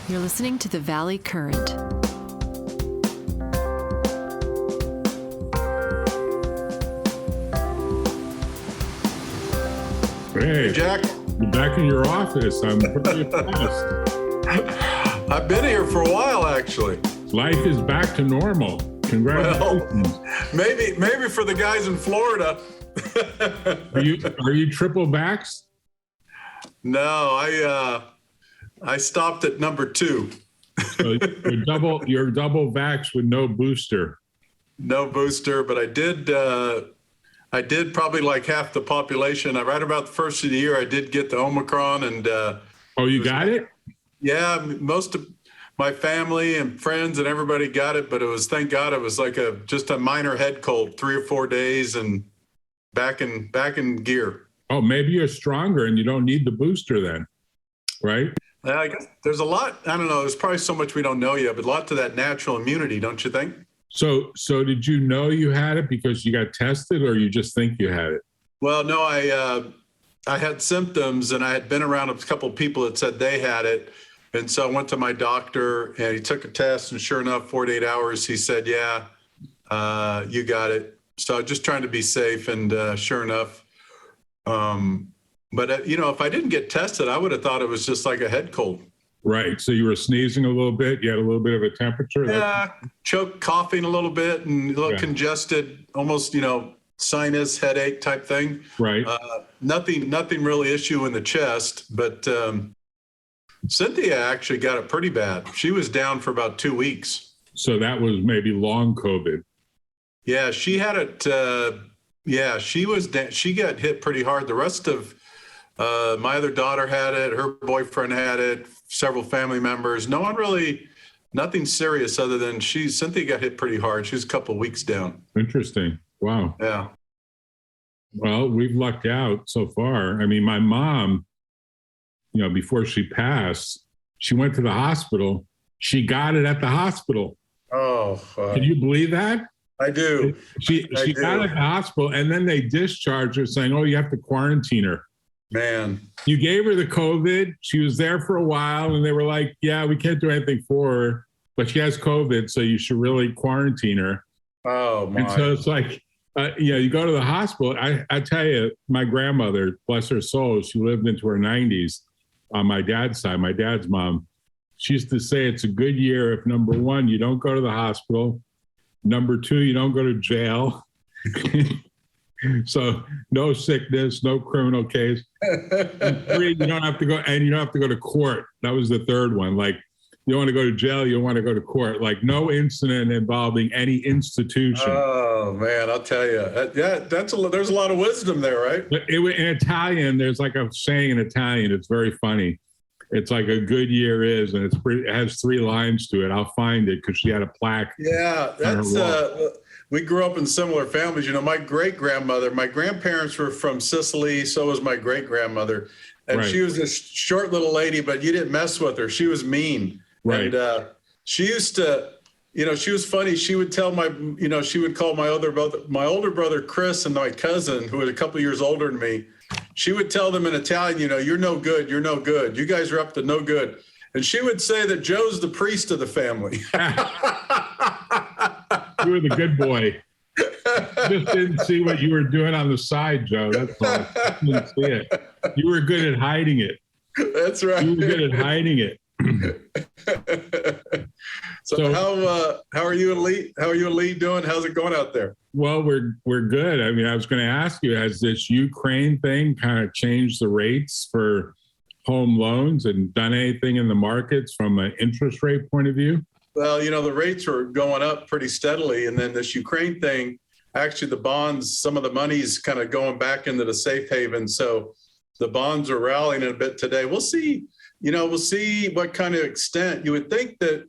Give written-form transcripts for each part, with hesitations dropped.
You're listening to the Valley Current. Hey, Jack, you're back in your office. I'm pretty impressed. I've been here for a while, actually. Life is back to normal. Congratulations. Well, maybe for the guys in Florida. Are you triple vaxxed? No, I stopped at number 2. So you're double vaxxed with no booster. No booster, but I did probably like half the population. Right about the first of the year, I did get the Omicron, and you got it? Yeah, most of my family and friends and everybody got it, but thank God it was like just a minor head cold, 3 or 4 days, and back in gear. Oh, maybe you're stronger and you don't need the booster then, right? I guess there's a lot. I don't know. There's probably so much we don't know yet, but a lot to that natural immunity, don't you think? So did you know you had it because you got tested, or you just think you had it? Well, no, I had symptoms, and I had been around a couple of people that said they had it. And so I went to my doctor, and he took a test, and sure enough, 48 hours, he said, yeah, you got it. So just trying to be safe, and sure enough. But if I didn't get tested, I would have thought it was just like a head cold. Right. So you were sneezing a little bit. You had a little bit of a temperature. Yeah, coughing a little bit, and a little congested, almost, sinus headache type thing. Right. Nothing really issue in the chest, but Cynthia actually got it pretty bad. She was down for about 2 weeks. So that was maybe long COVID. Yeah, she had it. She got hit pretty hard. The rest of my other daughter had it. Her boyfriend had it. Several family members. No one really, nothing serious other than Cynthia got hit pretty hard. She was a couple of weeks down. Interesting. Wow. Yeah. Well, we've lucked out so far. I mean, my mom, before she passed, she went to the hospital. She got it at the hospital. Oh, can you believe that? I do. She got it at the hospital, and then they discharged her saying, "Oh, you have to quarantine her." Man, you gave her the COVID. She was there for a while, and they were like, "Yeah, we can't do anything for her, but she has COVID, so you should really quarantine her." Oh my! And so it's like, you go to the hospital. I tell you, my grandmother, bless her soul, she lived into her 90s on my dad's side. My dad's mom, she used to say, "It's a good year if, number one, you don't go to the hospital. Number two, you don't go to jail." So no sickness, no criminal case. And 3, you don't have to go, and you don't have to go to court. That was the third one. Like, you don't want to go to jail, you don't want to go to court. Like, no incident involving any institution. Oh man, I'll tell you. There's a lot of wisdom there, right? But in Italian, there's like a saying in Italian. It's very funny. It's like a good year is, and it has 3 lines to it. I'll find it because she had a plaque. Yeah, we grew up in similar families. My great-grandmother, my grandparents were from Sicily, so was my great-grandmother. And She was this short little lady, but you didn't mess with her. She was mean. Right. And she used to, she was funny. She would tell she would call my older brother, Chris, and my cousin, who was a couple years older than me. She would tell them in Italian, "You're no good. You're no good. You guys are up to no good." And she would say that Joe's the priest of the family. You were the good boy. Just didn't see what you were doing on the side, Joe. That's all. I didn't see it. You were good at hiding it. That's right. You were good at hiding it. So how are you and Lee? How are you and Lee doing? How's it going out there? Well, we're good. I mean, I was going to ask you, has this Ukraine thing kind of changed the rates for home loans and done anything in the markets from an interest rate point of view? Well, the rates are going up pretty steadily. And then this Ukraine thing, actually the bonds, some of the money's kind of going back into the safe haven. So the bonds are rallying a bit today. We'll see, we'll see what kind of extent. You would think that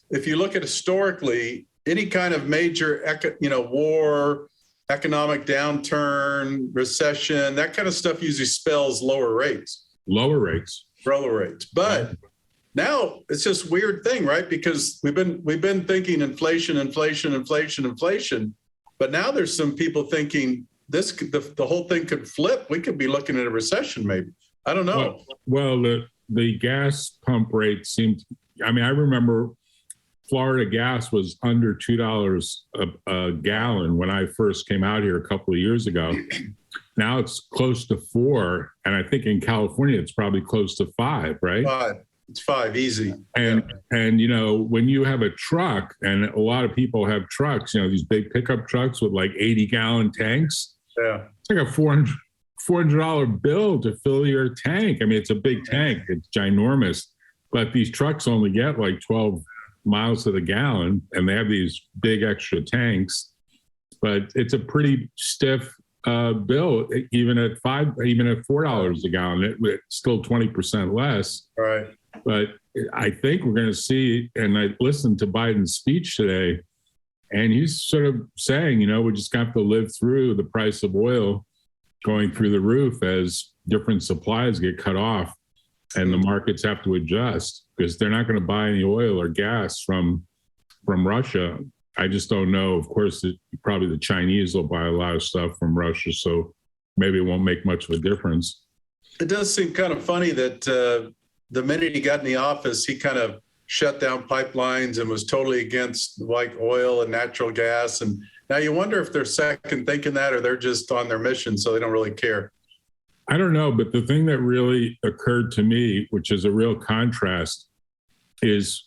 if you look at historically, any kind of major, war, economic downturn, recession, that kind of stuff usually spells lower rates. Lower rates. But now it's just weird thing, right? Because we've been thinking inflation, but now there's some people thinking the whole thing could flip. We could be looking at a recession, maybe. I don't know. Well, the gas pump rate seemed I mean, I remember Florida gas was under $2 a gallon when I first came out here a couple of years ago. Now it's close to 4, and I think in California it's probably close to 5, right? 5. It's 5 easy. And you know, when you have a truck, and a lot of people have trucks, you know, these big pickup trucks with like 80-gallon tanks. Yeah, it's like a $400 bill to fill your tank. I mean, it's a big tank, it's ginormous, but these trucks only get like 12 miles to the gallon, and they have these big extra tanks. But it's a pretty stiff bill, even at $4 a gallon. It's still 20% less. right. But I think we're going to see, and I listened to Biden's speech today, and he's sort of saying, you know, we just have to live through the price of oil going through the roof as different supplies get cut off and the markets have to adjust, because they're not going to buy any oil or gas from Russia. I just don't know. Of course, probably the Chinese will buy a lot of stuff from Russia, so maybe it won't make much of a difference. It does seem kind of funny that the minute he got in the office, he kind of shut down pipelines and was totally against like oil and natural gas. And now you wonder if they're second thinking that, or they're just on their mission, so they don't really care. I don't know, but the thing that really occurred to me, which is a real contrast, is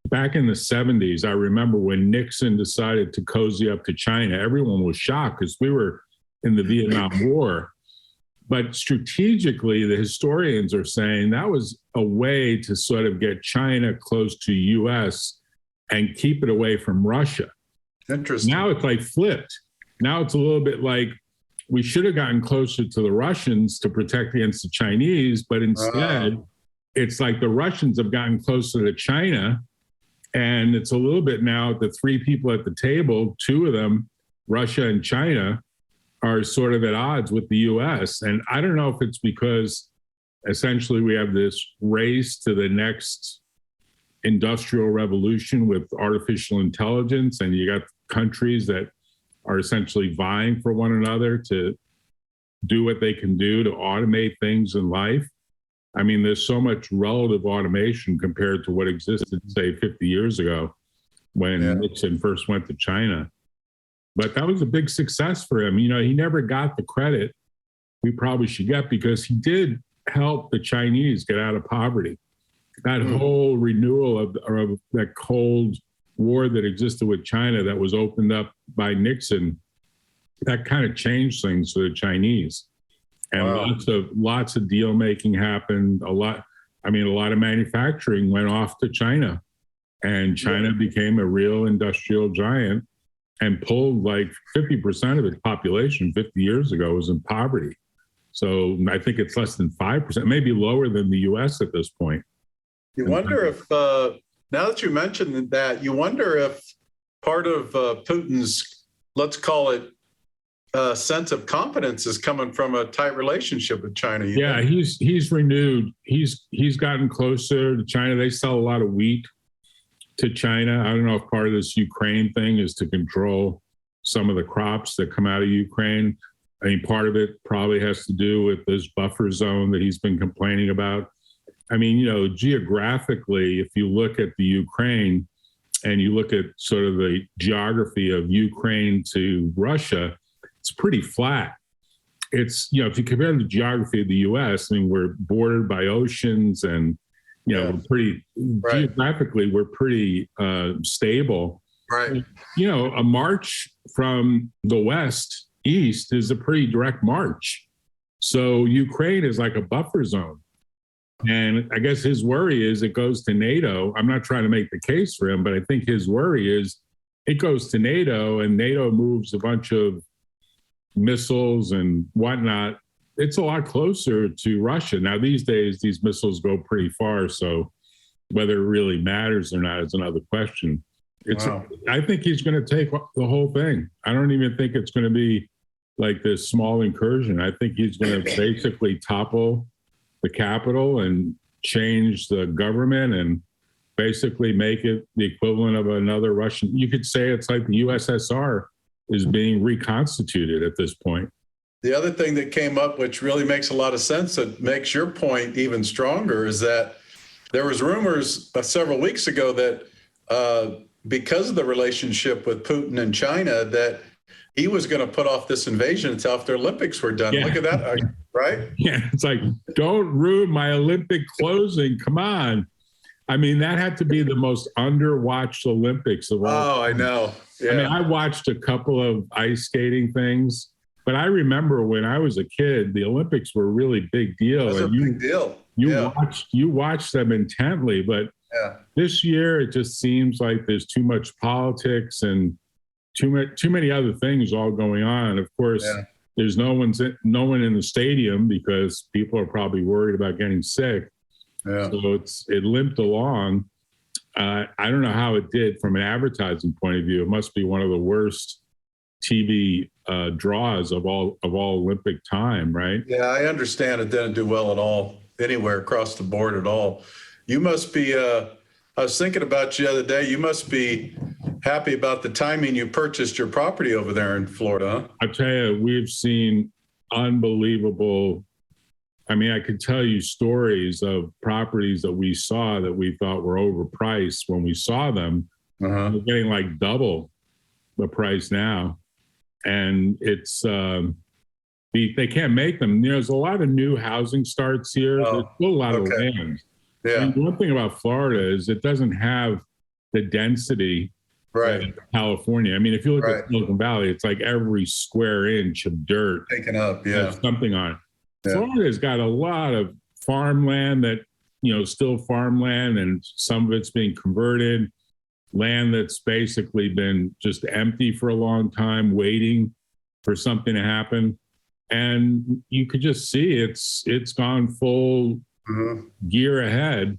back in the 70s, I remember when Nixon decided to cozy up to China, everyone was shocked because we were in the Vietnam War. But strategically, the historians are saying that was a way to sort of get China close to U.S. and keep it away from Russia. Interesting. Now it's like flipped. Now it's a little bit like we should have gotten closer to the Russians to protect against the Chinese, but instead it's like the Russians have gotten closer to China. And it's a little bit now the three people at the table, 2 of them, Russia and China, are sort of at odds with the US. And I don't know if it's because essentially we have this race to the next industrial revolution with artificial intelligence, and you got countries that are essentially vying for one another to do what they can do to automate things in life. I mean, there's so much relative automation compared to what existed, say, 50 years ago when Nixon first went to China. But that was a big success for him. You know, he never got the credit we probably should get, because he did help the Chinese get out of poverty. That whole renewal of that Cold War that existed with China that was opened up by Nixon, that kind of changed things for the Chinese. And lots of deal making happened. A lot of manufacturing went off to China, and China became a real industrial giant and pulled like 50% of its population 50 years ago was in poverty. So I think it's less than 5%, maybe lower than the US at this point. You wonder if, now that you mentioned that, you wonder if part of Putin's, let's call it, sense of confidence is coming from a tight relationship with China. Yeah, he's renewed. He's gotten closer to China. They sell a lot of wheat to China. I don't know if part of this Ukraine thing is to control some of the crops that come out of Ukraine. I mean, part of it probably has to do with this buffer zone that he's been complaining about. I mean, you know, geographically, if you look at the Ukraine and you look at sort of the geography of Ukraine to Russia, it's pretty flat. It's, you know, if you compare the geography of the US, I mean, we're bordered by oceans and, you know, we're pretty, geographically, we're pretty stable. Right. You know, a march from the west east is a pretty direct march. So Ukraine is like a buffer zone. And I guess his worry is it goes to NATO. I'm not trying to make the case for him, but I think his worry is it goes to NATO and NATO moves a bunch of missiles and whatnot. It's a lot closer to Russia. Now, these days, these missiles go pretty far. So whether it really matters or not is another question. I think he's going to take the whole thing. I don't even think it's going to be like this small incursion. I think he's going to basically topple the capital and change the government and basically make it the equivalent of another Russian. You could say it's like the USSR is being reconstituted at this point. The other thing that came up, which really makes a lot of sense, that makes your point even stronger, is that There was rumors several weeks ago that because of the relationship with Putin and China, that he was going to put off this invasion until after Olympics were done. Yeah. Look at that, right? Yeah, it's like, don't ruin my Olympic closing. Come on. I mean, that had to be the most underwatched Olympics of all. Oh, I know. Yeah. I mean, I watched a couple of ice skating things, but I remember when I was a kid, the Olympics were a really big deal. It was a big deal. You watched them intently, but this year it just seems like there's too much politics and too many other things all going on. Of course, there's no one in the stadium because people are probably worried about getting sick. Yeah. So it limped along. I don't know how it did from an advertising point of view. It must be one of the worst TV draws of all Olympic time, right? Yeah, I understand it didn't do well at all anywhere across the board at all. You must be. I was thinking about you the other day. You must be happy about the timing you purchased your property over there in Florida. Huh? I tell you, we've seen unbelievable. I mean, I could tell you stories of properties that we saw that we thought were overpriced when we saw them. They're getting like double the price now. And it's, they can't make them. There's a lot of new housing starts here. There's still a lot of land. Yeah. And one thing about Florida is it doesn't have the density of California. I mean, if you look at Silicon Valley, it's like every square inch of dirt taken up. has something on it. Florida's got a lot of farmland that, still farmland, and some of it's being converted, land that's basically been just empty for a long time, waiting for something to happen. And you could just see it's gone full gear ahead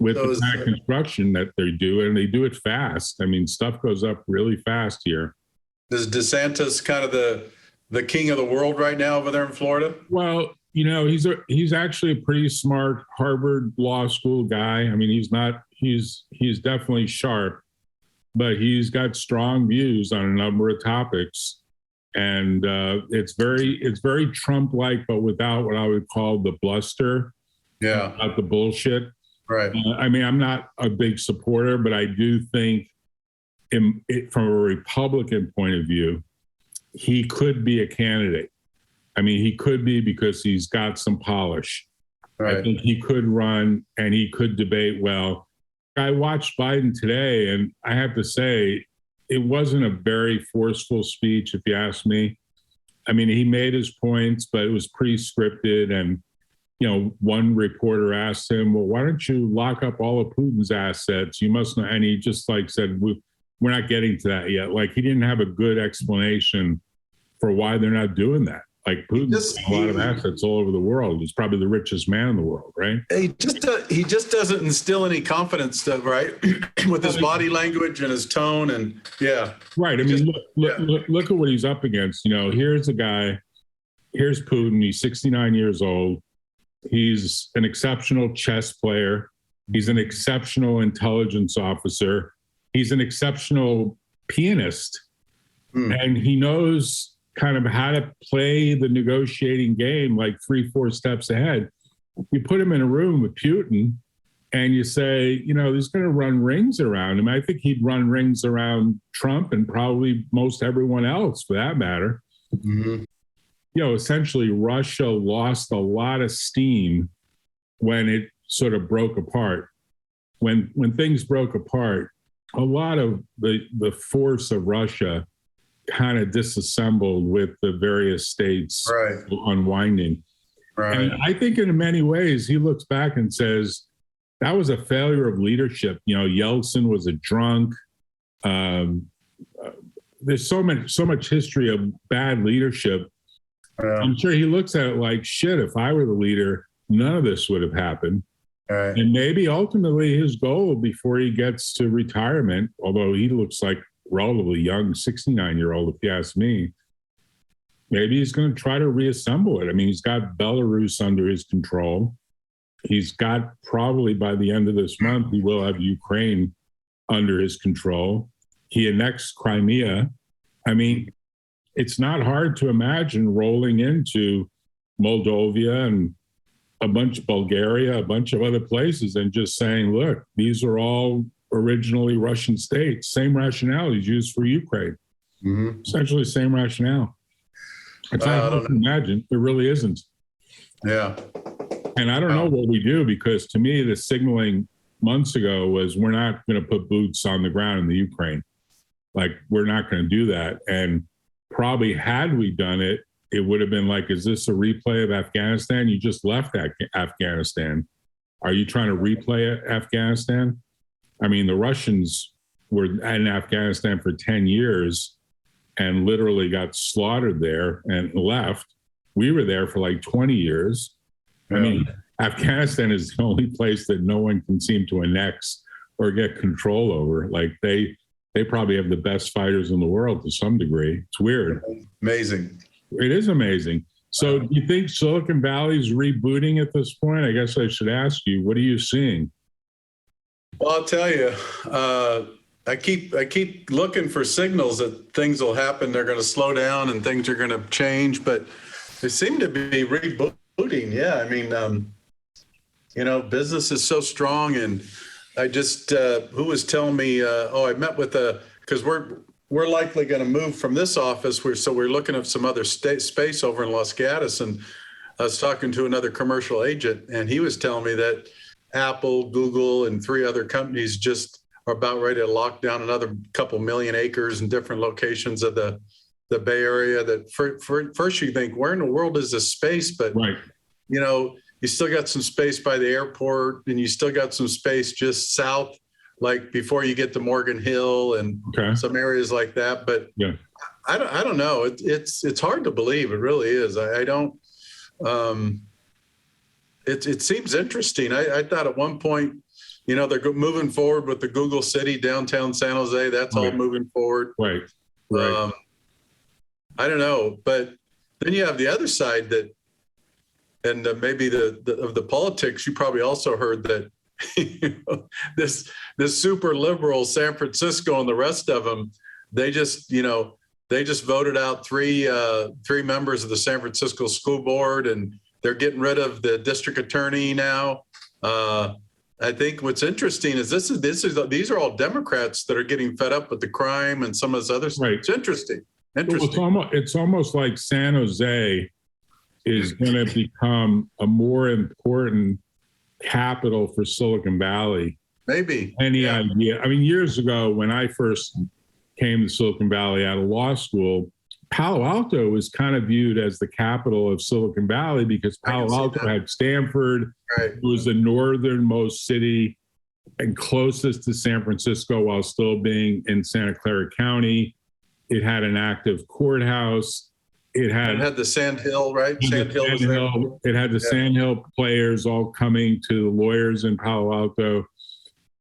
with the kind of construction that they do, and they do it fast. I mean, stuff goes up really fast here. Is DeSantis kind of the king of the world right now over there in Florida? Well, he's actually a pretty smart Harvard Law School guy. I mean, he's definitely sharp, but he's got strong views on a number of topics. And it's very Trump-like, but without what I would call the bluster, about the bullshit. Right. I mean, I'm not a big supporter, but I do think from a Republican point of view, he could be a candidate. I mean, he could be because he's got some polish. Right. I think he could run and he could debate well. I watched Biden today, and I have to say, it wasn't a very forceful speech, if you ask me. I mean, he made his points, but it was pretty scripted. And, one reporter asked him, well, why don't you lock up all of Putin's assets? You must know. And he just said, we're not getting to that yet. Like, he didn't have a good explanation for why they're not doing that. Like, Putin's got a lot of assets all over the world. He's probably the richest man in the world, right? He just doesn't instill any confidence, right? With his body language and his tone, and right. I mean, look at what he's up against. Here's a guy. Here's Putin. He's 69 years old. He's an exceptional chess player. He's an exceptional intelligence officer. He's an exceptional pianist, and he knows kind of how to play the negotiating game like 3-4 steps ahead. You put him in a room with Putin and you say, he's going to run rings around him. I think he'd run rings around Trump and probably most everyone else for that matter. Essentially Russia lost a lot of steam when it sort of broke apart. When things broke apart, a lot of the force of Russia kind of disassembled with the various states unwinding. Right. And I think in many ways, he looks back and says, that was a failure of leadership. Yeltsin was a drunk. There's so much history of bad leadership. I'm sure he looks at it like, shit, if I were the leader, none of this would have happened. Right. And maybe ultimately his goal before he gets to retirement, although he looks like relatively young 69-year-old, if you ask me, maybe he's going to try to reassemble it. I mean, he's got Belarus under his control. He's got, probably by the end of this month, he will have Ukraine under his control. He annexed Crimea. I mean, it's not hard to imagine rolling into Moldova and a bunch of Bulgaria, a bunch of other places, and just saying, look, these are all originally Russian states. Same rationale is used for Ukraine. Mm-hmm. Essentially the same rationale. It's not hard to imagine. It really isn't. Yeah. And I don't know what we do, because to me, the signaling months ago was we're not going to put boots on the ground in the Ukraine. Like, we're not going to do that. And probably had we done it, it would have been like, is this a replay of Afghanistan? You just left Afghanistan. Are you trying to replay Afghanistan? I mean, the Russians were in Afghanistan for 10 years and literally got slaughtered there and left. We were there for like 20 years. I mean, Afghanistan is the only place that no one can seem to annex or get control over. Like, they probably have the best fighters in the world to some degree. It's weird. Amazing. It is amazing. So do you think Silicon Valley is rebooting at this point? I guess I should ask you, what are you seeing? Well, I'll tell you, I keep looking for signals that things will happen. They're going to slow down and things are going to change, but they seem to be rebooting. Yeah. I mean, business is so strong. And I just, who was telling me, I met with because we're likely going to move from this office. We're looking at some other space over in Los Gatos. And I was talking to another commercial agent, and he was telling me that Apple, Google, and 3 other companies just are about ready to lock down another couple million acres in different locations of the Bay Area. That first you think, where in the world is this space? But, right. You still got some space by the airport, and you still got some space just south, like before you get to Morgan Hill and some areas like that. But yeah, I don't know. It's hard to believe. It really is. I don't. It seems interesting. I thought at one point, they're moving forward with the Google City downtown San Jose. That's all moving forward. Right. I don't know, but then you have the other side that, and maybe of the politics. You probably also heard that this super liberal San Francisco and the rest of them, they just voted out three members of the San Francisco School Board, and they're getting rid of the district attorney now. I think what's interesting is these are all Democrats that are getting fed up with the crime and some of this other stuff. Right. It's interesting. Well, it's almost like San Jose is going to become a more important capital for Silicon Valley. Maybe. Any idea? I mean, years ago, when I first came to Silicon Valley out of law school, Palo Alto was kind of viewed as the capital of Silicon Valley because Palo Alto had Stanford. Right. It was the northernmost city and closest to San Francisco while still being in Santa Clara County. It had an active courthouse. It had the Sand Hill, right? It had the Sand Hill players all coming to the lawyers in Palo Alto.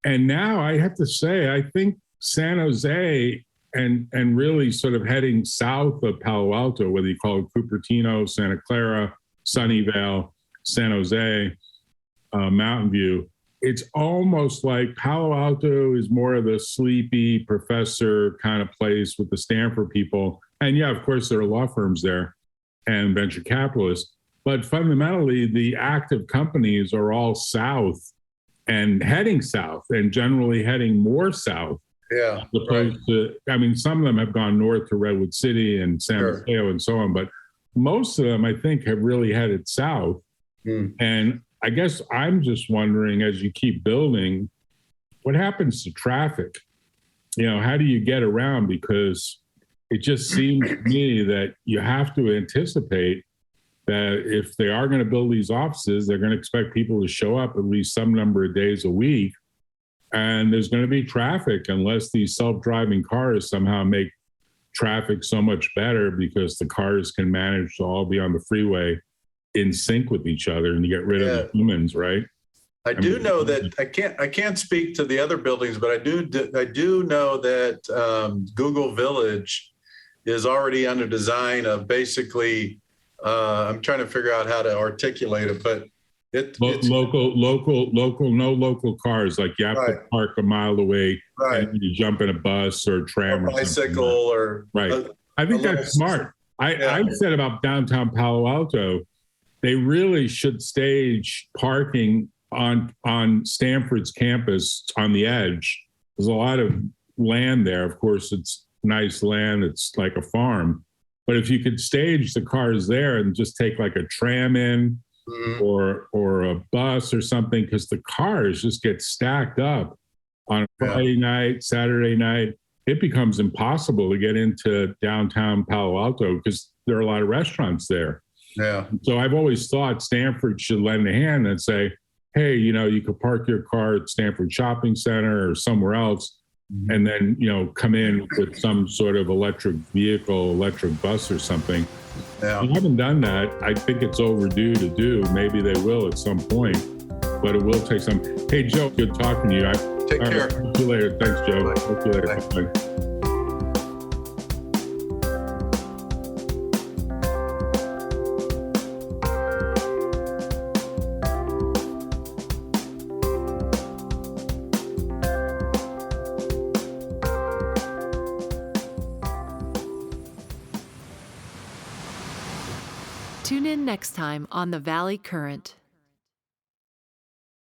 And now I have to say, I think San Jose and really sort of heading south of Palo Alto, whether you call it Cupertino, Santa Clara, Sunnyvale, San Jose, Mountain View, it's almost like Palo Alto is more of the sleepy professor kind of place with the Stanford people. And yeah, of course, there are law firms there and venture capitalists, but fundamentally the active companies are all south and heading south and generally heading more south. Yeah. As opposed to, I mean, some of them have gone north to Redwood City and San Mateo and so on, but most of them, I think, have really headed south. And I guess I'm just wondering, as you keep building, what happens to traffic? How do you get around? Because it just seems to me that you have to anticipate that if they are going to build these offices, they're going to expect people to show up at least some number of days a week. And there's going to be traffic unless these self-driving cars somehow make traffic so much better because the cars can manage to all be on the freeway in sync with each other and you get rid of the humans, right? I know that I can't speak to the other buildings, but I do know that Google Village is already under design of basically, I'm trying to figure out how to articulate it, but it's local, no local cars. Like you have to park a mile away and you jump in a bus or a tram or bicycle or I think that's smart. I said about downtown Palo Alto, they really should stage parking on Stanford's campus on the edge. There's a lot of land there. Of course, it's nice land. It's like a farm. But if you could stage the cars there and just take like a tram in or a bus or something, because the cars just get stacked up on a Friday night, Saturday night. It becomes impossible to get into downtown Palo Alto because there are a lot of restaurants there. Yeah. So I've always thought Stanford should lend a hand and say, hey, you could park your car at Stanford Shopping Center or somewhere else, and then, come in with some sort of electric vehicle, electric bus or something. Yeah. They haven't done that. I think it's overdue to do. Maybe they will at some point, but it will take some. Hey, Joe, good talking to you. Take care. Talk to you later. Thanks, Joe. Bye. Talk to you later. Bye. Bye. Tune in next time on The Valley Current.